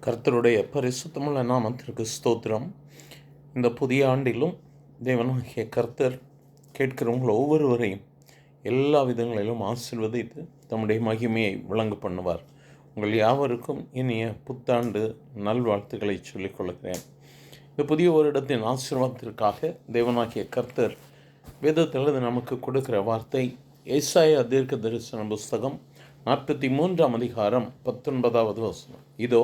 கர்த்தருடைய பரிசுத்தமுள்ள நாமத்திற்கு ஸ்தோத்திரம். இந்த புதிய ஆண்டிலும் தேவனாகிய கர்த்தர் கேட்கிறவங்கள் ஒவ்வொருவரையும் எல்லா விதங்களிலும் ஆசீர்வதித்து தம்முடைய மகிமையை விளங்க பண்ணுவார். உங்கள் யாவருக்கும் இனிய புத்தாண்டு நல்வாழ்த்துக்களை சொல்லிக் கொள்கிறேன். இந்த புதிய வருடத்தின் ஆசீர்வாதத்திற்காக தேவனாகிய கர்த்தர் வேதத்தில் நமக்கு கொடுக்கிற வார்த்தை ஏசாயா தீர்க்க தரிசன புஸ்தகம் 43ஆம் அதிகாரம் 19வது வசனம். இதோ,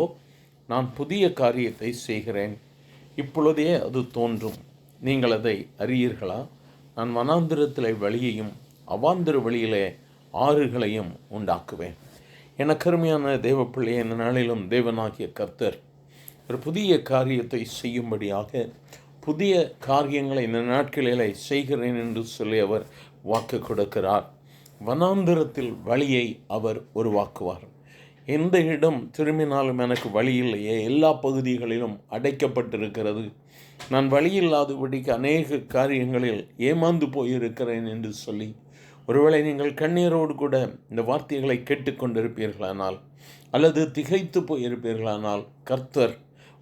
நான் புதிய காரியத்தை செய்கிறேன், இப்பொழுதே அது தோன்றும், நீங்கள் அதை அறியீர்களா? நான் வனாந்திரத்திலே வழியையும் அவாந்திர வழியிலே ஆறுகளையும் உண்டாக்குவேன். என கருமையான தேவ பிள்ளையை இந்த நாளிலும் தேவனாகிய கர்த்தர் ஒரு புதிய காரியத்தை செய்யும்படியாக புதிய காரியங்களை இந்த நாட்களிலே செய்கிறேன் என்று சொல்லி அவர் வாக்கு கொடுக்கிறார். வனாந்திரத்தில் வழியை அவர் உருவாக்குவார். எந்த இடம் திரும்பினாலும் எனக்கு வழி இல்லையே, எல்லா பகுதிகளிலும் அடைக்கப்பட்டிருக்கிறது, நான் வழியில்லாதபடிக்கு அநேக காரியங்களில் ஏமாந்து போயிருக்கிறேன் என்று சொல்லி ஒருவேளை நீங்கள் கண்ணீரோடு கூட இந்த வார்த்தைகளை கேட்டுக்கொண்டிருப்பீர்களானால் அல்லது திகைத்து போயிருப்பீர்களானால், கர்த்தர்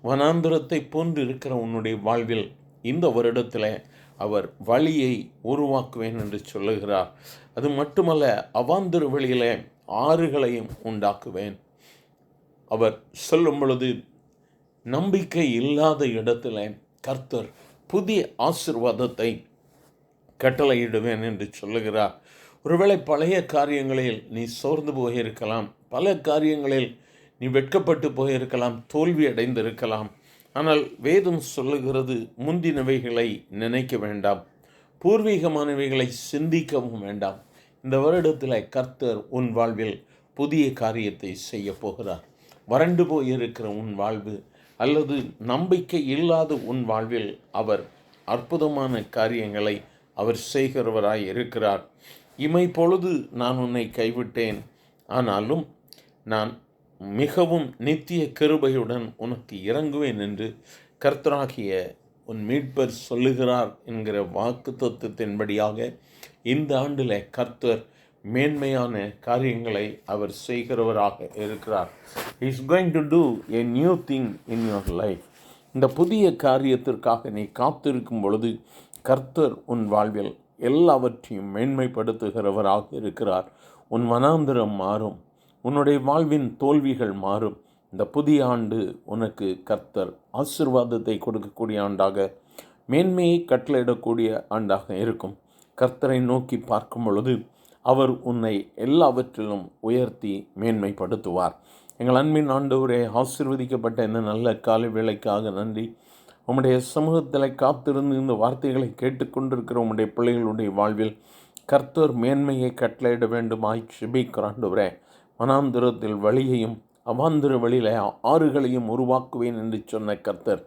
வனாந்திரத்தை போன்று இருக்கிற உன்னுடைய வாழ்வில் இந்த வருடத்தில் அவர் வழியை உருவாக்குவேன் என்று சொல்லுகிறார். அது மட்டுமல்ல, அவாந்திர வழியிலே ஆறுகளையும் உண்டாக்குவேன். அவர் சொல்லும் பொழுது நம்பிக்கை இல்லாத இடத்துல கர்த்தர் புதிய ஆசீர்வாதத்தை கட்டளையிடுவேன் என்று சொல்லுகிறார். ஒருவேளை பழைய காரியங்களில் நீ சோர்ந்து போயிருக்கலாம், பல காரியங்களில் நீ வெட்கப்பட்டு போயிருக்கலாம், தோல்வி அடைந்திருக்கலாம். ஆனால் வேதம் சொல்லுகிறது, முந்தினவைகளை நினைக்க வேண்டாம், பூர்வீகமானவைகளை சிந்திக்கவும் வேண்டாம். இந்த வருடத்தில் கர்த்தர் உன் வாழ்வில் புதிய காரியத்தை செய்ய போகிறார். வறண்டு போயிருக்கிற உன் வாழ்வு அல்லது நம்பிக்கை இல்லாத உன் வாழ்வில் அவர் அற்புதமான காரியங்களை அவர் செய்கிறவராய் இருக்கிறார். இமை பொழுது நான் உன்னை கைவிட்டேன், ஆனாலும் நான் மிகவும் நித்திய கிருபையுடன் உனக்கு இறங்குவேன் என்று கர்த்தராகிய உன் மீட்பர் சொல்லுகிறார் என்கிற வாக்கு தத்துவத்தின்படியாக இந்த ஆண்டில் கர்த்தர் மேன்மையான காரியங்களை அவர் செய்கிறவராக இருக்கிறார். He is going to do a new thing in your life. இந்த புதிய காரியத்திற்காக நீ காத்திருக்கும் பொழுது கர்த்தர் உன் வாழ்வில் எல்லாவற்றையும் மேன்மைப்படுத்துகிறவராக இருக்கிறார். உன் வனாந்திரம் மாறும், உன்னுடைய வாழ்வின் தோல்விகள் மாறும். இந்த புதிய ஆண்டு உனக்கு கர்த்தர் ஆசீர்வாதத்தை கொடுக்கக்கூடிய ஆண்டாக, மேன்மையை கட்டளையிடக்கூடிய ஆண்டாக இருக்கும். கர்த்தரை நோக்கி பார்க்கும் பொழுது அவர் உன்னை எல்லாவற்றிலும் உயர்த்தி மேன்மைப்படுத்துவார். எங்கள் அன்பின் ஆண்டவரே, ஆசீர்வதிக்கப்பட்ட இந்த நல்ல காலை வேளைக்காக நன்றி. உம்முடைய சமூகத்தில் காத்திருந்து இந்த வார்த்தைகளை கேட்டுக்கொண்டிருக்கிற உம்முடைய பிள்ளைகளுடைய வாழ்வில் கர்த்தர் மேன்மையை கட்டளையிட வேண்டுமாய் ஜெபிக்கிறேன் ஆண்டவரே. வனாந்திரத்தில் வழியையும் அவாந்திர வழியில ஆறுகளையும் உருவாக்குவேன் என்று சொன்ன கர்த்தர்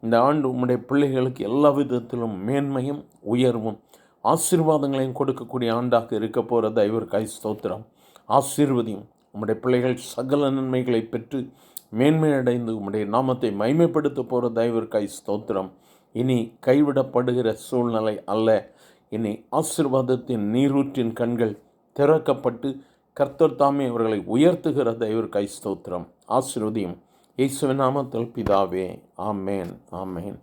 இந்த ஆண்டு உம்முடைய பிள்ளைகளுக்கு எல்லா விதத்திலும் மேன்மையும் உயர்வும் ஆசீர்வாதங்களையும் கொடுக்கக்கூடிய ஆண்டாக இருக்க போகிற தயவிற்காய் ஸ்தோத்திரம். ஆசீர்வதியும் உம்முடைய பிள்ளைகள் சகல நன்மைகளை பெற்று மேன்மையடைந்து உம்முடைய நாமத்தை மைமைப்படுத்த போகிற தயவிற்காய் ஸ்தோத்திரம். இனி கைவிடப்படுகிற சூழ்நிலை அல்ல, இனி ஆசீர்வாதத்தின் நீரூற்றின் கண்கள் திறக்கப்பட்டு கர்த்தர் தாமே அவர்களை உயர்த்துகிற தயவிற்காய் ஸ்தோத்திரம். ஆசீர்வதியும். இயேசுவின் நாமத்தில் பிதாவே, ஆமேன், ஆமேன்.